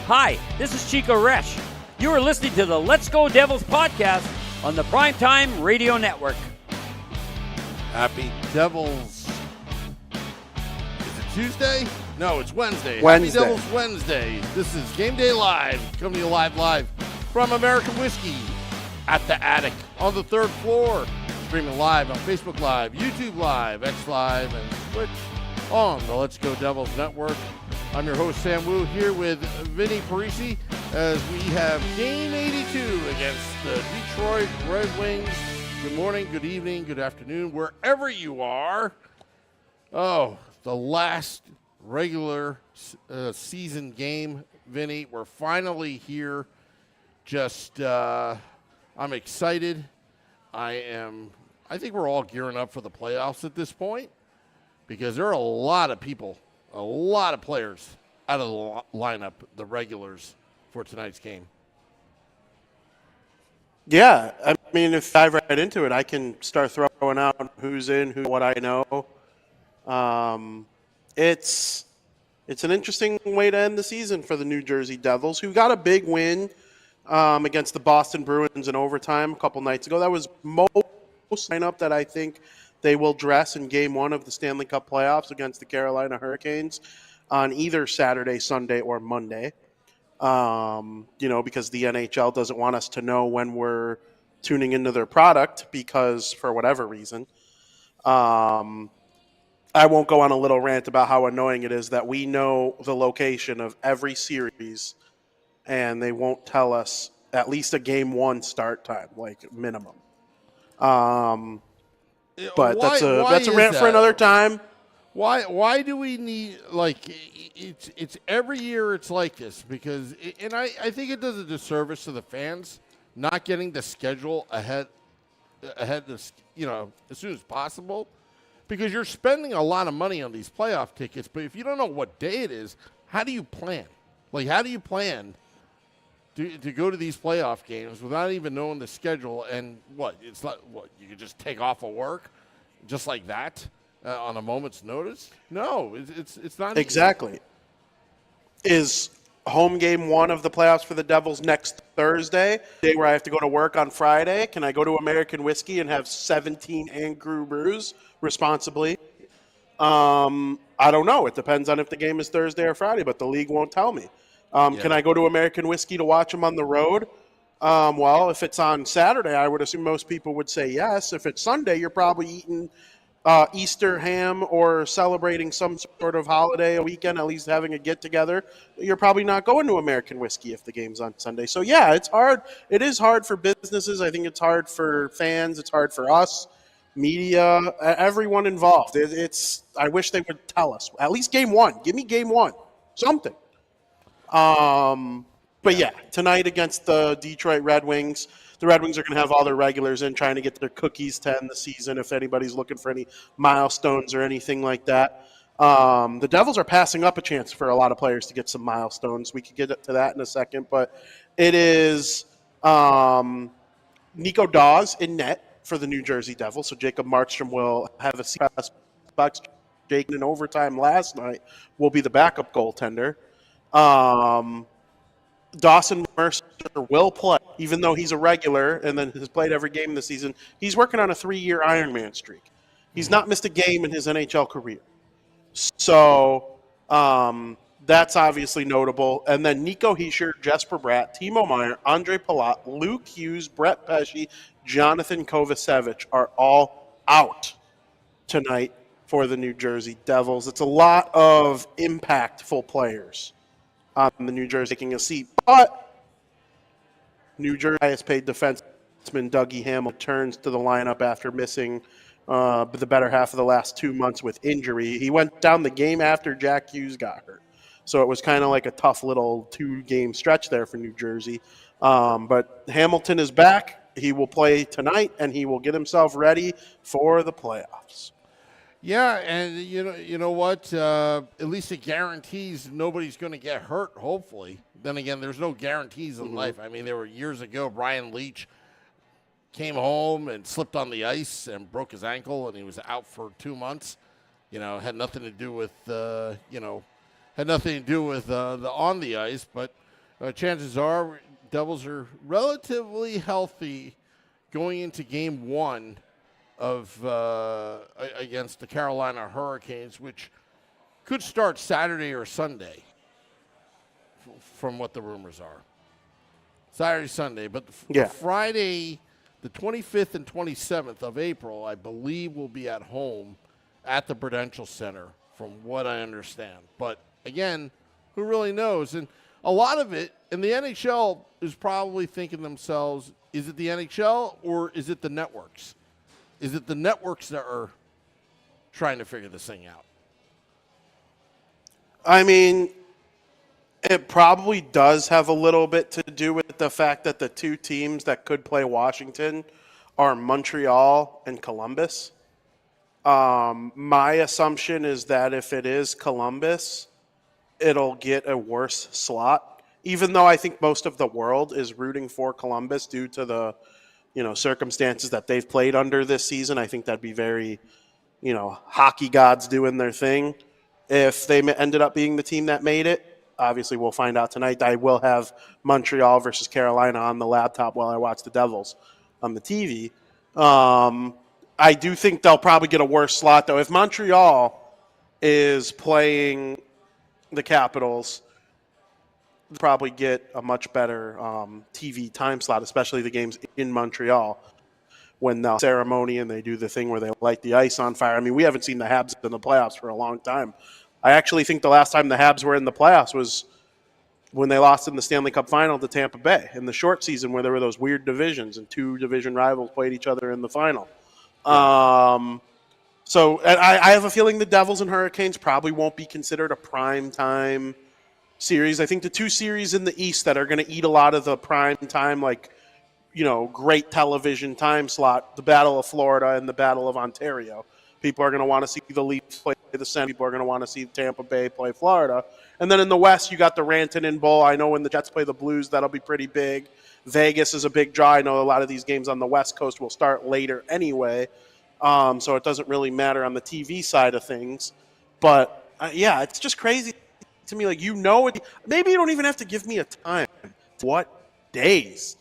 Hi, this is Chico Resch. You are listening to the Let's Go Devils podcast on the Primetime Radio Network. Happy Devils. Is it Tuesday? No, it's Wednesday. Wednesday. Happy Devils Wednesday. This is Game Day Live, coming to you live from American Whiskey at the Attic on the third floor. Streaming live on Facebook Live, YouTube Live, X Live, and Twitch on the Let's Go Devils Network. I'm your host, Sam Wu, here with Vinnie, Parise, as we have Game 82 against the Detroit Red Wings. Good morning, good evening, good afternoon, wherever you are. Oh, the last regular season game, Vinnie. We're finally here. I'm excited. I think we're all gearing up for the playoffs at this point because there are a lot of people, a lot of players out of the lineup, the regulars, for tonight's game. Yeah, I mean, if I dive right into it, I can start throwing out who's in, what I know. It's an interesting way to end the season for the New Jersey Devils, who got a big win against the Boston Bruins in overtime a couple nights ago. That was most lineup that I think they will dress in Game 1 of the Stanley Cup playoffs against the Carolina Hurricanes on either Saturday, Sunday, or Monday. Because the NHL doesn't want us to know when we're tuning into their product because for whatever reason. I won't go on a little rant about how annoying it is that we know the location of every series and they won't tell us at least a Game 1 start time, like minimum. But that's a rant for another time. Why do we need, it's every year it's like this because, I think it does a disservice to the fans not getting the schedule ahead as soon as possible because you're spending a lot of money on these playoff tickets, but if you don't know what day it is, how do you plan? How do you plan to go to these playoff games without even knowing the schedule and it's not you could just take off of work just like that? On a moment's notice? No, it's not exactly. Is home Game 1 of the playoffs for the Devils next Thursday, day where I have to go to work on Friday? Can I go to American Whiskey and have 17 Angry Brews responsibly? I don't know. It depends on if the game is Thursday or Friday, but the league won't tell me. Can I go to American Whiskey to watch them on the road? Well, if it's on Saturday, I would assume most people would say yes. If it's Sunday, you're probably eating Easter ham or celebrating some sort of holiday, a weekend, at least having a get-together. You're probably not going to American Whiskey if the game's on Sunday. So, yeah, it's hard. It is hard for businesses. I think it's hard for fans. It's hard for us, media, everyone involved. I wish they would tell us. At least Game 1. Give me Game 1. Something. But, yeah, tonight against the Detroit Red Wings, the Red Wings are going to have all their regulars in trying to get their cookies to end the season if anybody's looking for any milestones or anything like that. The Devils are passing up a chance for a lot of players to get some milestones. We could get to that in a second, but it is Nico Dawes in net for the New Jersey Devils. So Jacob Markstrom will have a box. Jake in overtime last night will be the backup goaltender. Dawson Mercer will play, even though he's a regular and then has played every game this season. He's working on a 3-year Ironman streak. He's not missed a game in his NHL career. So that's obviously notable. And then Nico Hischier, Jesper Bratt, Timo Meier, Andre Palat, Luke Hughes, Brett Pesce, Jonathan Kovacevic are all out tonight for the New Jersey Devils. It's a lot of impactful players on the New Jersey taking a seat. But New Jersey highest paid defenseman Dougie Hamilton turns to the lineup after missing the better half of the last 2 months with injury. He went down the game after Jack Hughes got hurt. So it was kind of like a tough little 2-game stretch there for New Jersey. But Hamilton is back. He will play tonight, and he will get himself ready for the playoffs. Yeah, and you know what? At least it guarantees nobody's going to get hurt, hopefully. Then again, there's no guarantees in life. I mean, there were years ago, Brian Leach came home and slipped on the ice and broke his ankle, and he was out for 2 months. Had nothing to do with, on the ice. But Chances are Devils are relatively healthy going into Game 1 of against the Carolina Hurricanes, which could start Saturday or Sunday, from what the rumors are. Saturday, Sunday, but the Friday, the 25th and 27th of April, I believe, will be at home at the Prudential Center, from what I understand. But again, who really knows? And a lot of it, and the NHL is probably thinking to themselves, is it the NHL or is it the networks? Is it the networks that are trying to figure this thing out? I mean, it probably does have a little bit to do with the fact that the two teams that could play Washington are Montreal and Columbus. My assumption is that if it is Columbus, it'll get a worse slot, even though I think most of the world is rooting for Columbus due to the, circumstances that they've played under this season. I think that'd be very, hockey gods doing their thing. If they ended up being the team that made it, obviously we'll find out tonight. I will have Montreal versus Carolina on the laptop while I watch the Devils on the TV. I do think they'll probably get a worse slot, though. If Montreal is playing the Capitals, they'll probably get a much better TV time slot, especially the games in Montreal when the ceremony and they do the thing where they light the ice on fire. I mean, we haven't seen the Habs in the playoffs for a long time. I actually think the last time the Habs were in the playoffs was when they lost in the Stanley Cup final to Tampa Bay in the short season where there were those weird divisions and two division rivals played each other in the final. So I have a feeling the Devils and Hurricanes probably won't be considered a prime time series. I think the two series in the East that are going to eat a lot of the prime time, great television time slot, the Battle of Florida and the Battle of Ontario. People are going to want to see the Leafs play the Sens. People are going to want to see Tampa Bay play Florida. And then in the West, you got the Rantanen Bowl. I know when the Jets play the Blues, that'll be pretty big. Vegas is a big draw. I know a lot of these games on the West Coast will start later anyway. So it doesn't really matter on the TV side of things. But, it's just crazy to me. Maybe you don't even have to give me a time. What days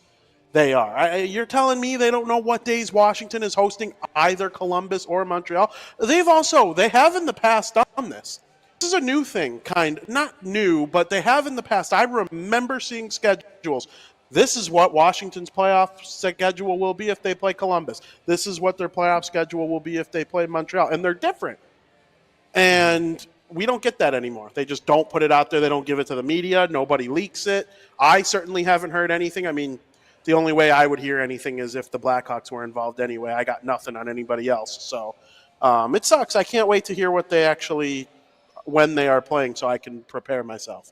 they are. You're telling me they don't know what days Washington is hosting either Columbus or Montreal? They have in the past done this. This is a new thing, not new, but they have in the past. I remember seeing schedules. This is what Washington's playoff schedule will be if they play Columbus. This is what their playoff schedule will be if they play Montreal. And they're different. And we don't get that anymore. They just don't put it out there. They don't give it to the media. Nobody leaks it. I certainly haven't heard anything. I mean, the only way I would hear anything is if the Blackhawks were involved anyway. I got nothing on anybody else. So it sucks. I can't wait to hear when they are playing so I can prepare myself.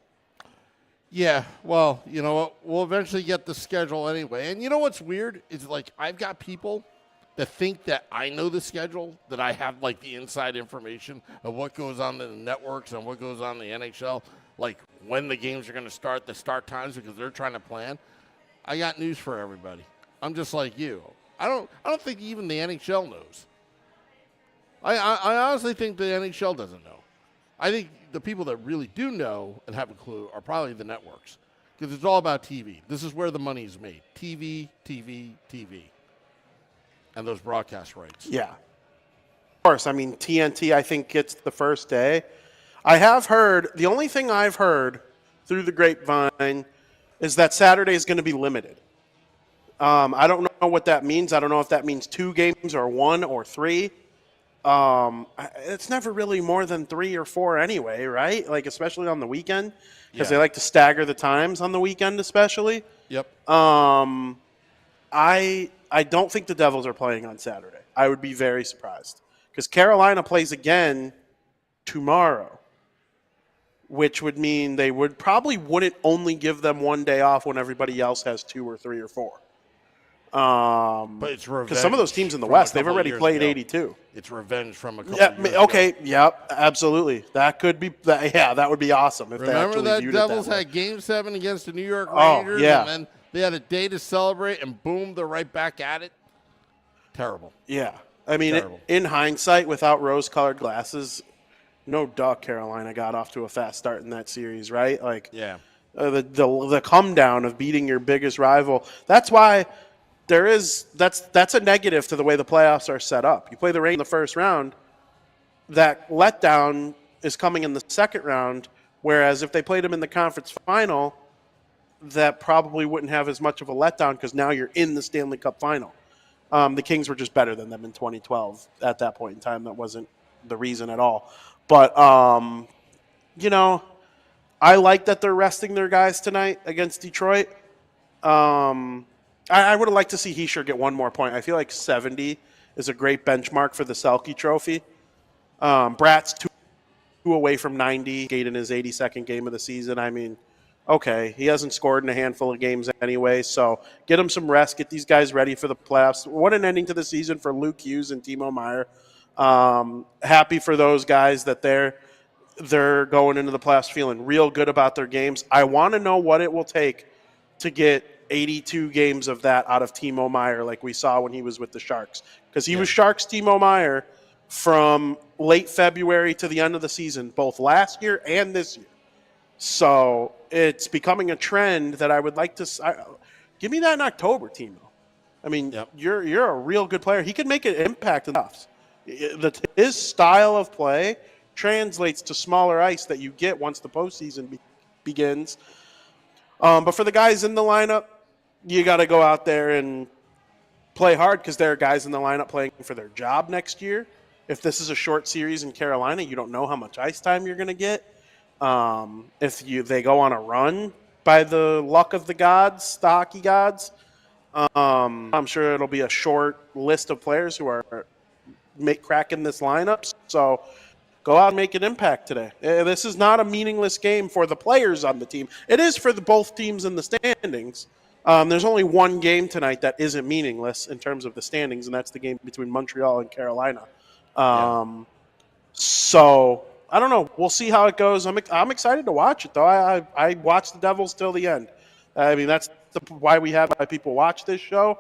Yeah, well, you know what? We'll eventually get the schedule anyway. And you know what's weird? Is I've got people that think that I know the schedule, that I have the inside information of what goes on in the networks and what goes on in the NHL, when the games are going to start, the start times, because they're trying to plan. I got news for everybody. I'm just like you. I don't think even the NHL knows. I honestly think the NHL doesn't know. I think the people that really do know and have a clue are probably the networks, because it's all about TV. This is where the money is made. TV, TV, TV. And those broadcast rights. Yeah. Of course. I mean, TNT, I think, gets the first day. I have heard, the only thing I've heard through the grapevine is that Saturday is going to be limited. I don't know what that means. I don't know if that means 2 games or 1 or 3. It's never really more than 3 or 4 anyway, right? Especially on the weekend, because they like to stagger the times on the weekend, especially. Yep. I don't think the Devils are playing on Saturday. I would be very surprised, because Carolina plays again tomorrow, which would mean they wouldn't only give them 1 day off when everybody else has 2 or 3 or 4. But it's revenge. Because some of those teams in the West, they've already played 82. It's revenge from a couple years okay, ago. Yep, absolutely. That could be, that would be awesome if Remember they actually that viewed Devils it that way. had Game 7 against the New York Rangers, yeah. and then they had a day to celebrate, and boom, they're right back at it? Terrible. Yeah. I mean, in hindsight, without rose-colored glasses, no duh Carolina got off to a fast start in that series, right? Yeah. the come down of beating your biggest rival. That's why that's a negative to the way the playoffs are set up. You play the Rangers in the first round, that letdown is coming in the second round, whereas if they played them in the conference final, that probably wouldn't have as much of a letdown because now you're in the Stanley Cup final. The Kings were just better than them in 2012 at that point in time. That wasn't the reason at all. But, I like that they're resting their guys tonight against Detroit. I would have liked to see Hischier get one more point. I feel like 70 is a great benchmark for the Selke Trophy. Bratt's two away from 90, Gate in his 82nd game of the season. I mean, okay, he hasn't scored in a handful of games anyway, so get him some rest, get these guys ready for the playoffs. What an ending to the season for Luke Hughes and Timo Meier. Happy for those guys that they're going into the playoffs feeling real good about their games. I want to know what it will take to get 82 games of that out of Timo Meier like we saw when he was with the Sharks. Because he was Sharks Timo Meier from late February to the end of the season, both last year and this year. So it's becoming a trend that I would like to give me that in October, Timo. I mean, you're a real good player. He can make an impact in the playoffs. His style of play translates to smaller ice that you get once the postseason begins. But for the guys in the lineup, you got to go out there and play hard because there are guys in the lineup playing for their job next year. If this is a short series in Carolina, you don't know how much ice time you're going to get. If they go on a run by the luck of the gods, the hockey gods, I'm sure it'll be a short list of players who are cracking this lineup. So go out and make an impact today. This is not a meaningless game for the players on the team. It is for both teams in the standings. There's only one game tonight that isn't meaningless in terms of the standings, and that's the game between Montreal and Carolina. So I don't know. We'll see how it goes. I'm excited to watch it, though. I watched the Devils till the end. I mean, that's why people watch this show.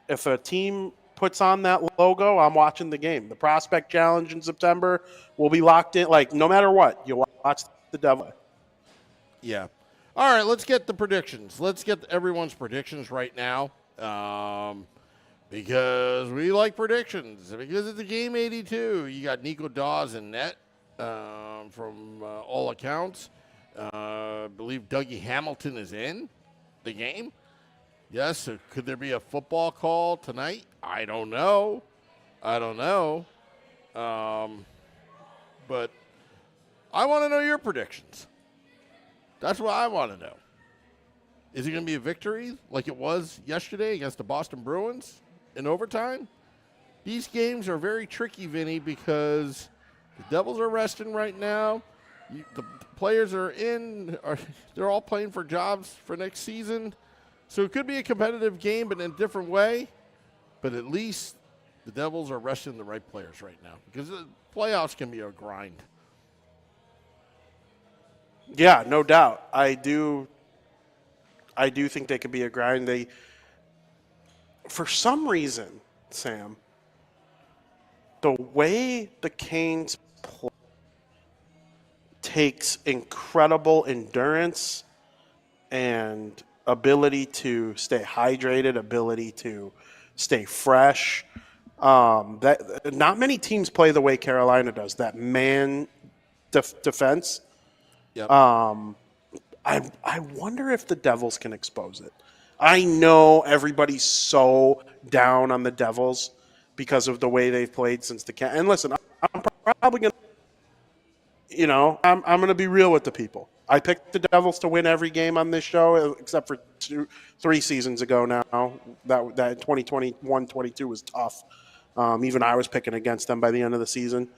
If a team puts on that logo, I'm watching the game. The Prospect Challenge in September will be locked in. Like, no matter what, you watch the Devil. Yeah. All right, let's get the predictions. Let's get everyone's predictions right now. Because we like predictions. Because it's a game 82. You got Nico Dawes in net from all accounts. I believe Dougie Hamilton is in the game. Yes, so could there be a football call tonight? I don't know. But I want to know your predictions. That's what I want to know. Is it going to be a victory like it was yesterday against the Boston Bruins in overtime? These games are very tricky, Vinny, because the Devils are resting right now. The players they're all playing for jobs for next season. So it could be a competitive game, but in a different way. But at least the Devils are resting the right players right now because the playoffs can be a grind. Yeah, no doubt. I do think they could be a grind. For some reason, Sam, the way the Canes play takes incredible endurance and ability to stay hydrated, ability to stay fresh. That not many teams play the way Carolina does. That man defense. Yep. I wonder if the Devils can expose it. I know everybody's so down on the Devils because of the way they've played since the and listen, I'm probably gonna, I'm gonna be real with the people. I picked the Devils to win every game on this show except for 3 seasons ago. Now that 2021-22 was tough. Even I was picking against them by the end of the season,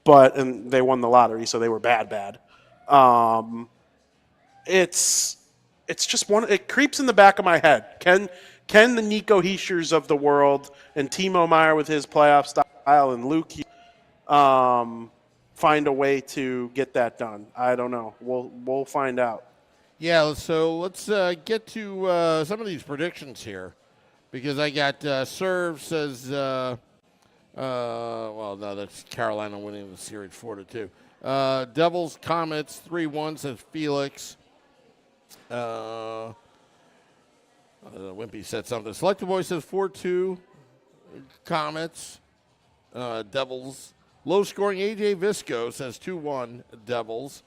and they won the lottery, so they were bad. It's just it creeps in the back of my head. Can the Nico Hischiers of the world and Timo Meier with his playoff style and Luke find a way to get that done? I don't know. We'll find out. Yeah, so let's get to some of these predictions here because I got Serve says Well, no, that's Carolina winning the series 4-2. Devils, Comets, 3-1, says Felix. Wimpy said something. Selected Boy says 4-2, Comets, Devils. Low scoring AJ Visco says 2-1, Devils.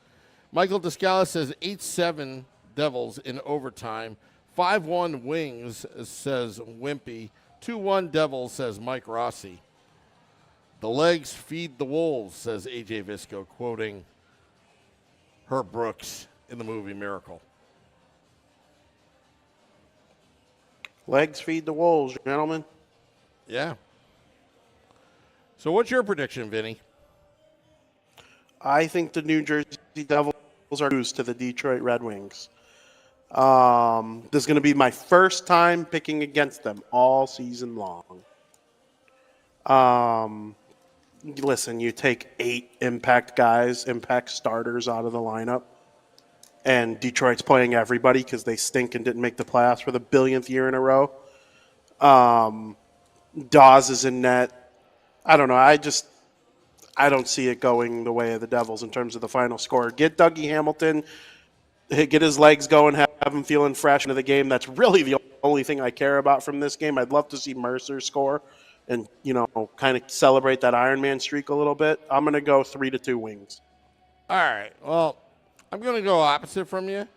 Michael Descala says 8-7, Devils in overtime. 5-1 Wings, says Wimpy. 2-1 Devils, says Mike Rossi. The legs feed the wolves, says AJ Visco, quoting Herb Brooks in the movie Miracle. Legs feed the wolves, gentlemen. Yeah. So what's your prediction, Vinny? I think the New Jersey Devils are lose to the Detroit Red Wings. This is going to be my first time picking against them all season long. Listen, you take 8 impact guys, impact starters out of the lineup, and Detroit's playing everybody because they stink and didn't make the playoffs for the billionth year in a row. Dawes is in net. I don't know. I don't see it going the way of the Devils in terms of the final score. Get Dougie Hamilton, get his legs going, have him feeling fresh into the game. That's really the only thing I care about from this game. I'd love to see Mercer score and, kind of celebrate that Iron Man streak a little bit. I'm going to go 3-2 Wings. All right. Well, I'm going to go opposite from you.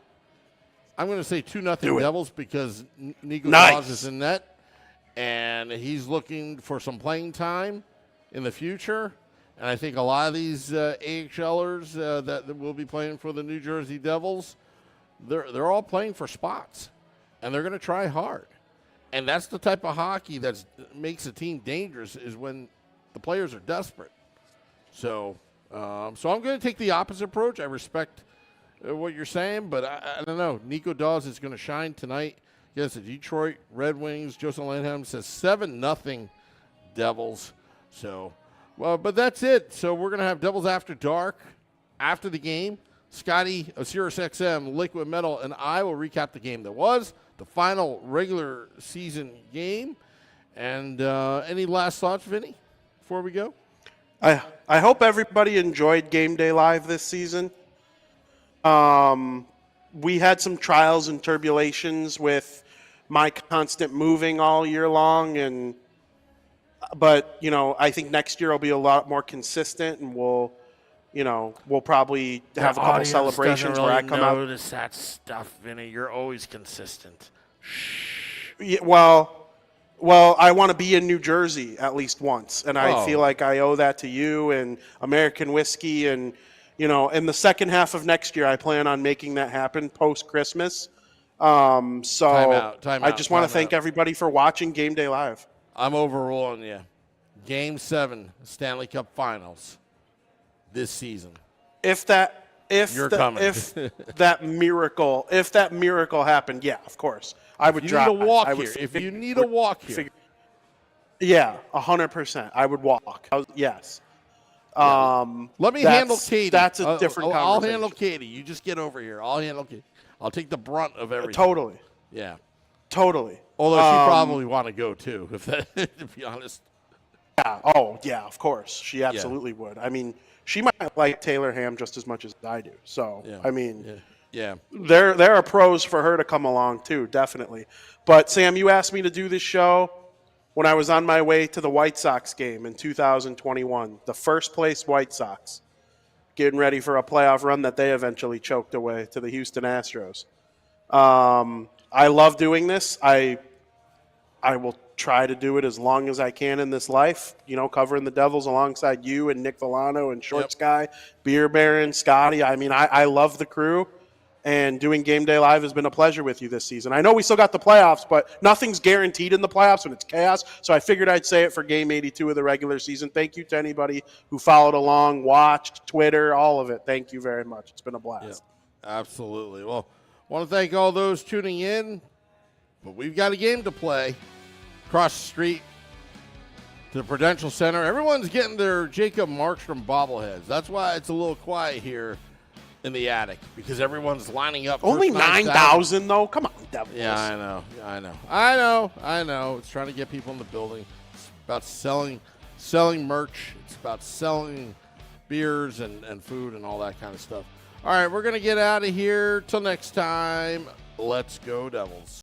I'm going to say 2-0 Devils because Nico Dawes is in net, and he's looking for some playing time in the future. And I think a lot of these AHLers that will be playing for the New Jersey Devils, they're all playing for spots, and they're going to try hard. And that's the type of hockey that makes a team dangerous is when the players are desperate. So I'm going to take the opposite approach. I respect what you're saying, but I don't know. Nico Dawes is going to shine tonight against the Detroit Red Wings. Joseph Landham says 7-0 Devils. So, well, but that's it. So we're going to have Devils After Dark after the game. Scotty of SiriusXM, Liquid Metal, and I will recap the game that was, the final regular season game. And any last thoughts, Vinny, before we go? I hope everybody enjoyed Game Day Live this season. We had some trials and turbulations with my constant moving all year long, but I think next year will be a lot more consistent, and we'll probably have a couple celebrations where I come out. Notice that stuff, Vinny. You're always consistent. Yeah, well, I want to be in New Jersey at least once, and I feel like I owe that to you and American Whiskey, and in the second half of next year, I plan on making that happen post-Christmas. Time out, I just want to thank everybody for watching Game Day Live. I'm overruling you. Game 7, Stanley Cup Finals this season. If that miracle happened, yeah, of course, I would drop. If you need a walk here, yeah, 100%, I would walk. Yes. Let me handle Katie. That's a different conversation. I'll handle Katie. You just get over here. I'll handle Katie. I'll take the brunt of everything. Totally. Yeah. Totally. Although she probably want to go too, to be honest. Yeah. Oh, yeah. Of course, she absolutely would. I mean, she might like Taylor Ham just as much as I do. So, I mean, there are pros for her to come along too, definitely. But Sam, you asked me to do this show when I was on my way to the White Sox game in 2021, the first place White Sox, getting ready for a playoff run that they eventually choked away to the Houston Astros. I love doing this. I will try to do it as long as I can in this life, covering the Devils alongside you and Nick Villano and Short Sky, Beer Baron, Scotty. I mean, I love the crew. And doing Game Day Live has been a pleasure with you this season. I know we still got the playoffs, but nothing's guaranteed in the playoffs when it's chaos. So I figured I'd say it for Game 82 of the regular season. Thank you to anybody who followed along, watched, Twitter, all of it. Thank you very much. It's been a blast. Yeah, absolutely. Well, I want to thank all those tuning in, but we've got a game to play across the street to the Prudential Center. Everyone's getting their Jacob Markstrom bobbleheads. That's why it's a little quiet here in the attic, because everyone's lining up. Only 9,000 though. Come on, Devils. Yeah, I know. It's trying to get people in the building. It's about selling selling merch. It's about selling beers and food and all that kind of stuff. All right, we're going to get out of here. Till next time, let's go Devils.